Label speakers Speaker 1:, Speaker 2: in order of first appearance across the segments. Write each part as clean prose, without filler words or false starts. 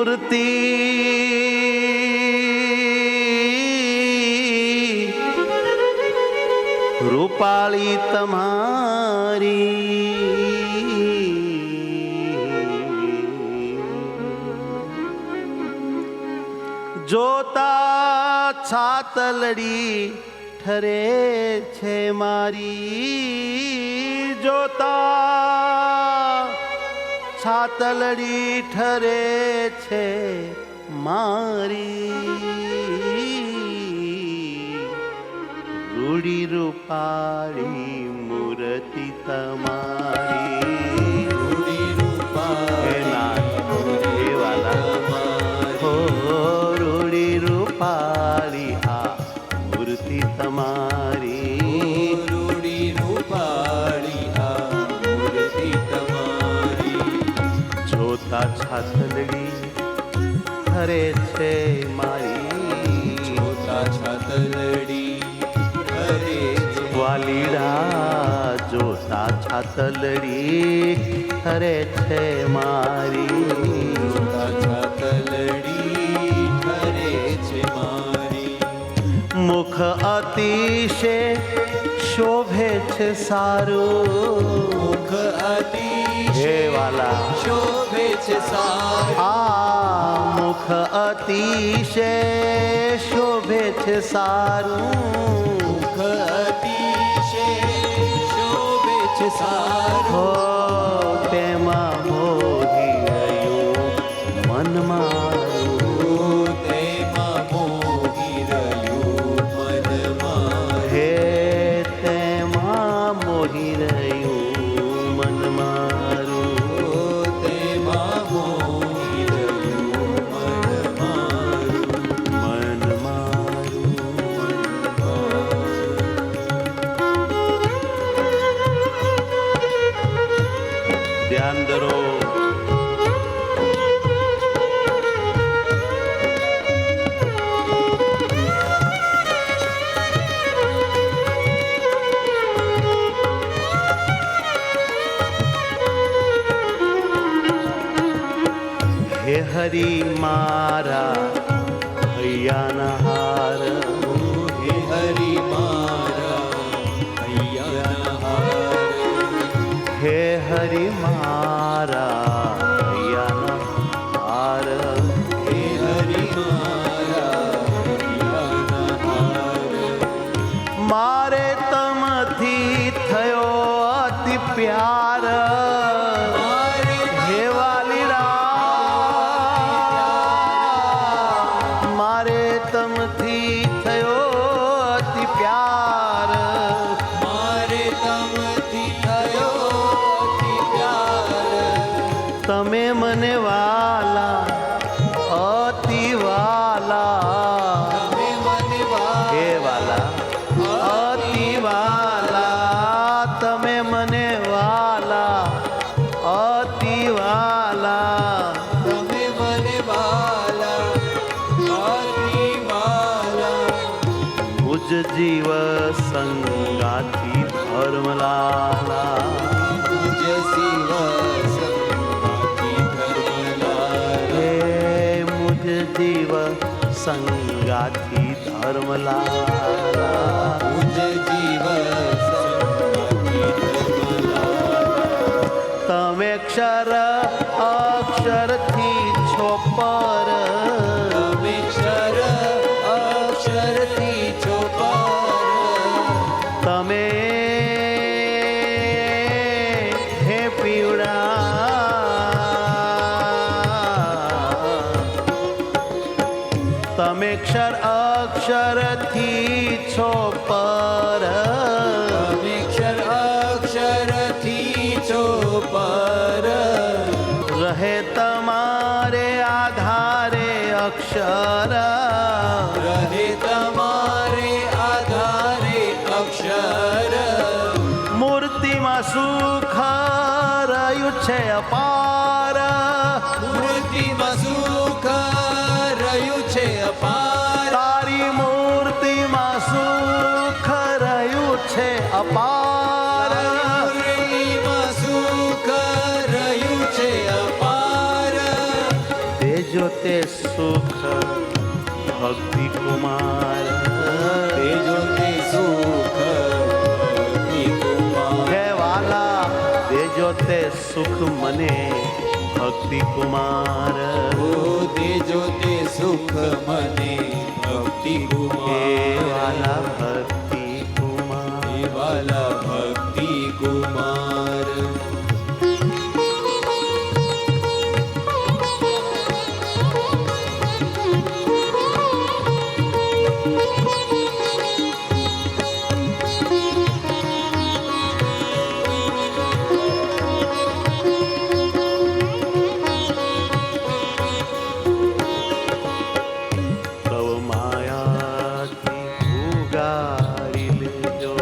Speaker 1: મૂર્તિ રૂપાળી તમારી, જોતા છાતલડી ઠરે છે મારી, જોતા છાતલડી ઠરે છે મારી, રૂડી રૂપાળી મૂર્તિ તમારી,
Speaker 2: રૂડી રૂપાળી
Speaker 1: હો રૂડી રૂપાળી આ મૂર્તિ તમારી,
Speaker 2: રૂડી રૂપાળી આ મૂર્તિ તમારી,
Speaker 1: જોતા છાતલડી ઠરે છે મારી,
Speaker 2: જોતા છાતલડી
Speaker 1: વાલીડા જોતા છાતલડી ઠરે છે મારી,
Speaker 2: જોતા છાતલડી ઠરે છે મારી,
Speaker 1: મુખ અતિશે શોભે છે સારું,
Speaker 2: મુખ અતિશય
Speaker 1: હે વાલા
Speaker 2: શોભે છે સારું,
Speaker 1: આ મુખ અતિશે શોભે છે સારું,
Speaker 2: અતિશય શોભે છે સારું,
Speaker 1: હો તેમાં મોહી રહ્યું મન મારું,
Speaker 2: તેમાં મોહી રહ્યું મન મારું,
Speaker 1: હે તેમાં મોહી રહ્યું મન મારું,
Speaker 2: તેમાં મોહી રહ્યું મન મારું,
Speaker 1: મન મારું. ધ્યાન ધરો. હે હરી મારા હૈયાના હાર,
Speaker 2: હે હરિ મારા હૈયાના હાર,
Speaker 1: હે હરી મારા હૈયાના હાર,
Speaker 2: હે હરિ મારા હૈયાના હાર,
Speaker 1: મારે તમથી થયો અતિ પ્યાર, હે વાલીડા મારે તમથી થયો અતિ પ્યાર,
Speaker 2: મારે તમથી થયો અતિ પ્યાર,
Speaker 1: તમે મને વાલા અતિ વાલા,
Speaker 2: તમે મને
Speaker 1: હે વાલા અતિ વાલા, તમે મને વાલા અતિ વાલા,
Speaker 2: તમે મને વાલા અતિ વાલા,
Speaker 1: મુજ જીવ સંગાથી ધર્મલાલા,
Speaker 2: પૂજ શિવ સંગાથી ધર્મલાલ,
Speaker 1: હે મુજ જીવ સંગાથી ધર્મલાલા,
Speaker 2: પૂજ જીવ સંગાથી ધર્મલાલ,
Speaker 1: તમે ક્ષર અક્ષરથી છો પર,
Speaker 2: તમે ક્ષર અક્ષરથી છો પર,
Speaker 1: તમે હે પીવડા, તમે ક્ષર અક્ષરથી છો પર,
Speaker 2: તમે ક્ષર અક્ષરથી છો પર,
Speaker 1: રહે તમારે આધારે અક્ષર,
Speaker 2: રહે તમારે આધારે અક્ષર,
Speaker 1: મૂર્તિમાં સુખ રહ્યું છે અપાર,
Speaker 2: મૂર્તિમાં સુખ રહ્યું છે અપાર,
Speaker 1: તારી મૂર્તિમાં સુખ રહ્યું છે અપાર,
Speaker 2: મૂર્તિમાં સુખ રહ્યું છે અપાર,
Speaker 1: તેજ તેજો તે સુખ ભક્તિ કુમાર
Speaker 2: તેજો તે સુખ ભક્તિ કુમાર
Speaker 1: હે વાલા તેજો તે સુખ મને ભક્તિ કુમાર
Speaker 2: ઓ તેજો તે સુખ મને ભક્તિ
Speaker 1: હે
Speaker 2: કુમાર
Speaker 1: વાલા ભક્તિ કુમાર
Speaker 2: હે વાલા ભક્તિ કુમાર
Speaker 1: તવ માયાથી ઉગારી લેજો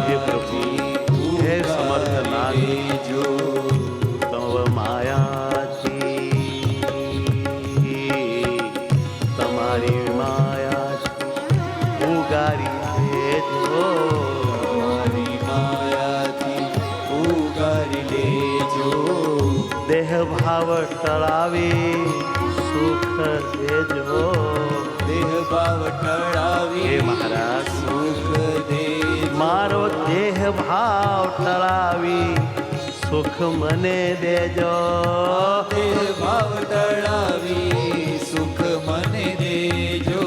Speaker 1: હે પ્રભુ હે સમર્થ નાથ
Speaker 2: જો
Speaker 1: તવ માયાથી તમારી માયાથી ઉગારી લેજો
Speaker 2: મારી માયાથી ઉગારી લેજો
Speaker 1: દેહ ભાવ ટળાવી સુખ દેજો
Speaker 2: દેહ ભાવ ટળાવી
Speaker 1: હે મહારાજ
Speaker 2: સુખ દેજો
Speaker 1: મારો દેહ ભાવ ટળાવી સુખ મને દેજો
Speaker 2: દેહ ભાવ ટળાવી સુખ મને દેજો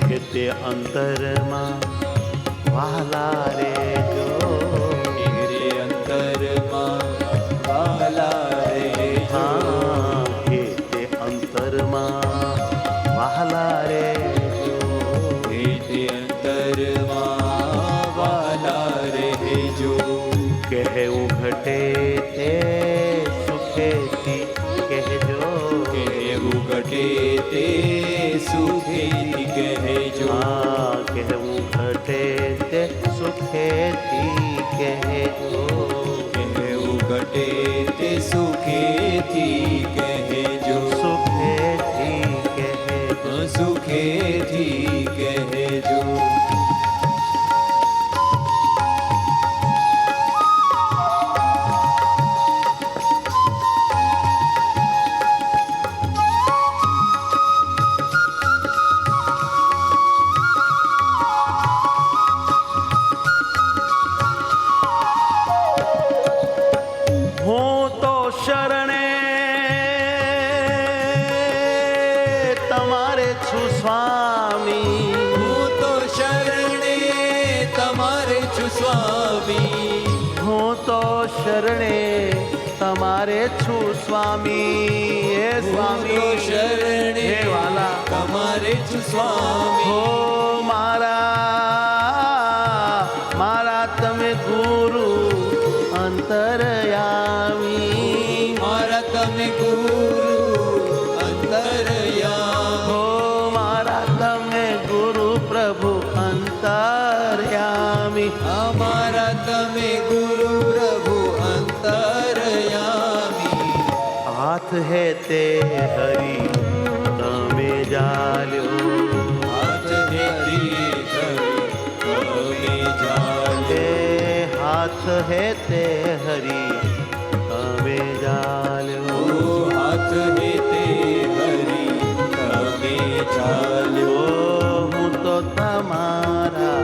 Speaker 1: કે તે અંતરમાં વાલા રેજો
Speaker 2: તે અંતરમાં વાલા રેજો
Speaker 1: હા કે તે અંતરમાં વાલા રેજો
Speaker 2: તે અંતરમાં વાલા રહેજો
Speaker 1: કહેવું ઘટે તે સુખેથી કહેજો
Speaker 2: કહેવું ઘટે તે સુખેથી કહેજો
Speaker 1: હા કહેવું ઘટે તે સુખેથી કહેજો
Speaker 2: કહેવું ઘટે તે સુખેથી કહેજો
Speaker 1: સુખેથી કહેજો
Speaker 2: સુખેથી કહેજો
Speaker 1: હું તો શરણે તમારે છું સ્વામી
Speaker 2: હું તો શરણે તમારે છું સ્વામી
Speaker 1: હું તો શરણે તમારે છું સ્વામી હે
Speaker 2: હું તો
Speaker 1: સ્વામી
Speaker 2: શરણે
Speaker 1: હે વાલા
Speaker 2: તમારે છું સ્વામી
Speaker 1: હો મારા તમે ગુરુ અંતરયામી
Speaker 2: મારા તમે ગુરુ અંતરયામી
Speaker 1: હો મારા તમે ગુરુ પ્રભુ અંતરયામી
Speaker 2: અમારા તમે ગુરુ પ્રભુ અંતરયામી
Speaker 1: હાથ હે તે હરી તમે જાલ્યો
Speaker 2: હાથ ધરી તમે જાલે
Speaker 1: હે હાથ હે તે હરી તમે જાલ્યો
Speaker 2: હાથ હે તે હરી તમે ચાલ્યો
Speaker 1: હું તો તમારા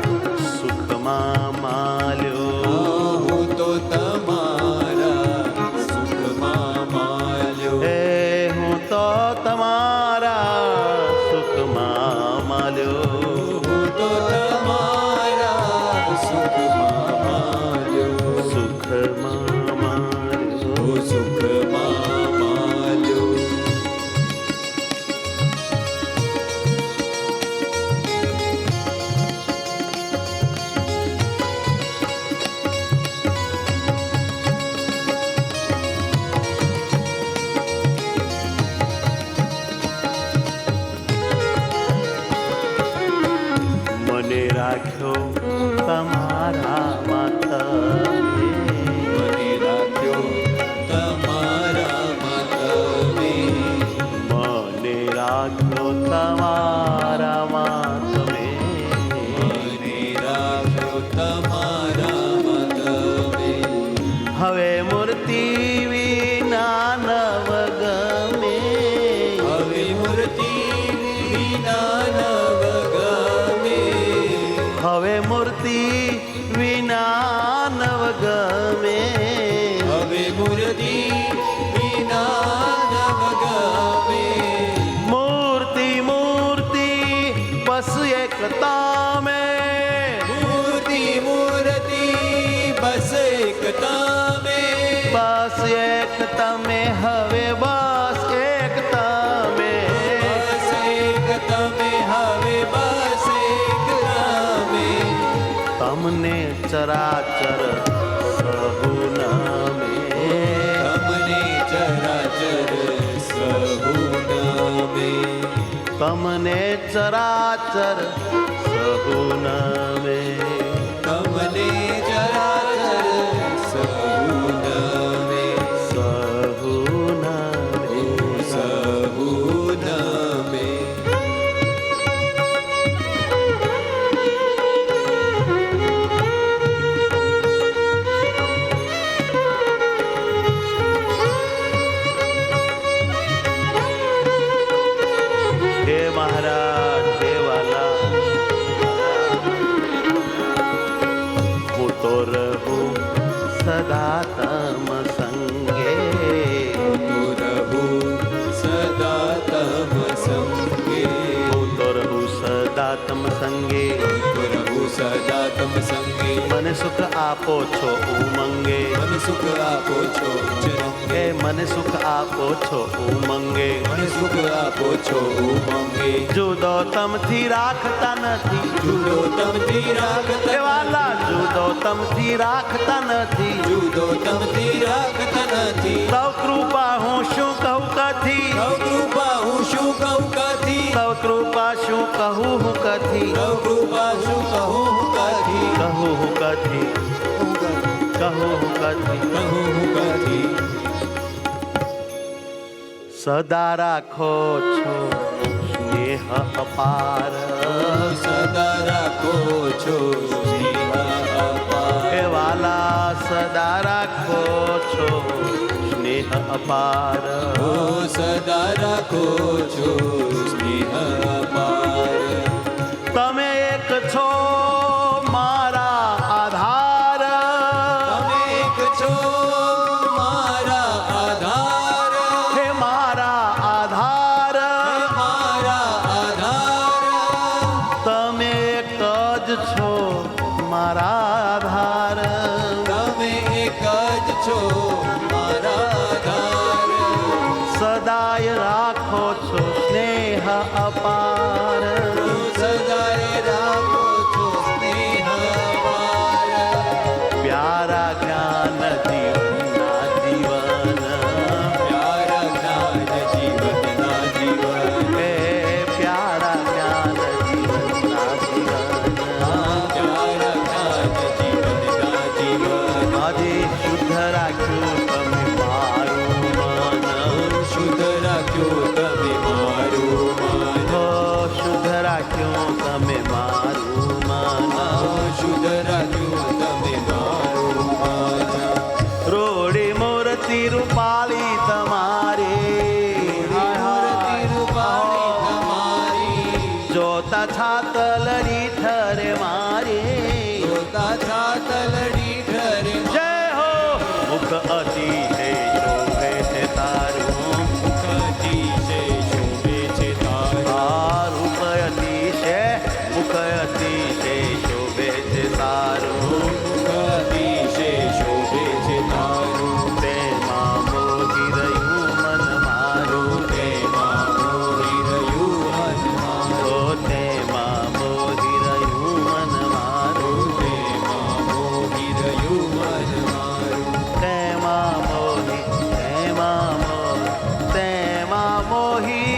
Speaker 1: સુખમાં માલ્યો
Speaker 2: હું તો તમારા સુખમાં માલ્યો
Speaker 1: હે હું તો તમારા સુખમાં માલ્યો
Speaker 2: હું તો તમારા સુખમાં માલ્યો
Speaker 1: સુખમાં માલ્યો
Speaker 2: સુખમાં માલ્યો
Speaker 1: મને રાખ્યો તમારા માતમે
Speaker 2: મને રાખ્યો તમારા માતમે
Speaker 1: મને રાખ્યો તમારા માતમે
Speaker 2: મને રાખ્યો તમારા માતમે
Speaker 1: હવે મૂર્તિ વિના નવ ગમે ગમે.
Speaker 2: હવે મૂર્તિ વિના નવ ગમે.
Speaker 1: મૂર્તિ મૂર્તિ બસ એક તમે.
Speaker 2: મૂર્તિ મૂર્તિ બસ એક તમે.
Speaker 1: બસ એક તમે હવે બસ એક તમે.
Speaker 2: બસ એક તમે હવે બસ એક તમે.
Speaker 1: તમને ચરાચર સહુ નમે.
Speaker 2: તમને ચરાચર સહુ નમે.
Speaker 1: તમને ચરાચર સહુ નમે.
Speaker 2: તમને ચરાચર સહુ નમે.
Speaker 1: સહુ નમે.
Speaker 2: સહુ નમે.
Speaker 1: હે મહારાજ હે વાલા, હું તો રહું સદા તમ સંગે.
Speaker 2: હું રહું સદા તમ સંગે.
Speaker 1: હું તો રહું સદા તમ સંગે.
Speaker 2: હું રહું સદા તમ સંગે.
Speaker 1: મને સુખ આપો છો ઉમંગે.
Speaker 2: મને સુખ આપો છો ચરંગે.
Speaker 1: હે મને સુખ આપો છો ઉમંગે.
Speaker 2: મને સુખ આપો છો ઉમંગે.
Speaker 1: જુદો તમથી રાખતા નથી.
Speaker 2: જુદો તમથી
Speaker 1: હે
Speaker 2: રાખતા
Speaker 1: વાલા જુદો તમથી રાખતા નથી.
Speaker 2: જુદો તમથી રાખતા નથી.
Speaker 1: તવ કૃપા હું શું કહું કથી.
Speaker 2: તવ કૃપા હું શું કહું કથી.
Speaker 1: તવ કૃપા શું કહું હું કથી.
Speaker 2: તવ કૃપા શું કહું હું કથી.
Speaker 1: કહું હું કથી. કહું હું કથી.
Speaker 2: કહું હું કથી.
Speaker 1: સદા રાખો છો સ્નેહ અપાર.
Speaker 2: સદા રાખો છો સ્નેહ અપાર.
Speaker 1: હે વાલા સદા રાખો છો સ્નેહ અપાર.
Speaker 2: ઓ સદા રાખો છો સ્નેહ અપાર.
Speaker 1: તમે એક છો મારા આધાર.
Speaker 2: તમે એક છો મારા આધાર.
Speaker 1: હે મારા આધાર.
Speaker 2: મારા આધાર.
Speaker 1: તમે એક જ છો મારા આધાર.
Speaker 2: તમે એક જ છો મારા આધાર.
Speaker 1: સદાય રાખો છો સ્નેહ અપાર.
Speaker 2: સદાય રાખો છો સ્નેહ અપાર.
Speaker 1: પ્યારા જ્ઞાન જીવનના જીવન.
Speaker 2: પ્યારા જ્ઞાન જીવનના જીવન.
Speaker 1: હે પ્યારા જ્ઞાન જીવનના જીવન.
Speaker 2: પ્યારા જ્ઞાન જીવનના જીવન.
Speaker 1: આજે શુદ્ધ રાખ્યું તમે મારું મન.
Speaker 2: શુદ્ધ રાખ્યો તમે મારું મન.
Speaker 1: હો શુદ્ધ રાખ્યું તમે મારું મન.
Speaker 2: શુદ્ધ રાખ્યું તમે મારું મન.
Speaker 1: રોડી મૂર્તિ રૂપાળી તમારી. હાય
Speaker 2: મૂર્તિ
Speaker 1: હાય.
Speaker 2: રૂપાળી તમારી.
Speaker 1: જોતા છાતલડી ઠરે મારી.
Speaker 2: જોતા છાતલડી ઠરે
Speaker 1: જય હો મુખ અતિશય શોભે છે તારું.
Speaker 2: અતિશય શોભે છે તારું.
Speaker 1: આ રૂપ અતિશય મુખ અતિશય શોભે છે તારું.
Speaker 2: અતિશય શોભે છે તારું.
Speaker 1: તેમાં મોહી રહ્યું મન મારું.
Speaker 2: તેમાં મોહી રહ્યું મન મારું.
Speaker 1: ઓ તેમાં મોહી રહ્યું મન મારું.
Speaker 2: તેમાં મોહી રહ્યું મન મારું.
Speaker 1: તેમાં મોહી તેમાં મોહી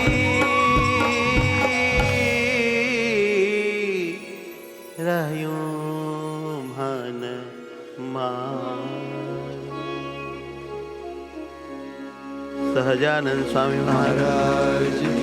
Speaker 1: રહ્યું મન મારું. સહજાનંદ સ્વામી મહારાજ.
Speaker 2: મહારાજ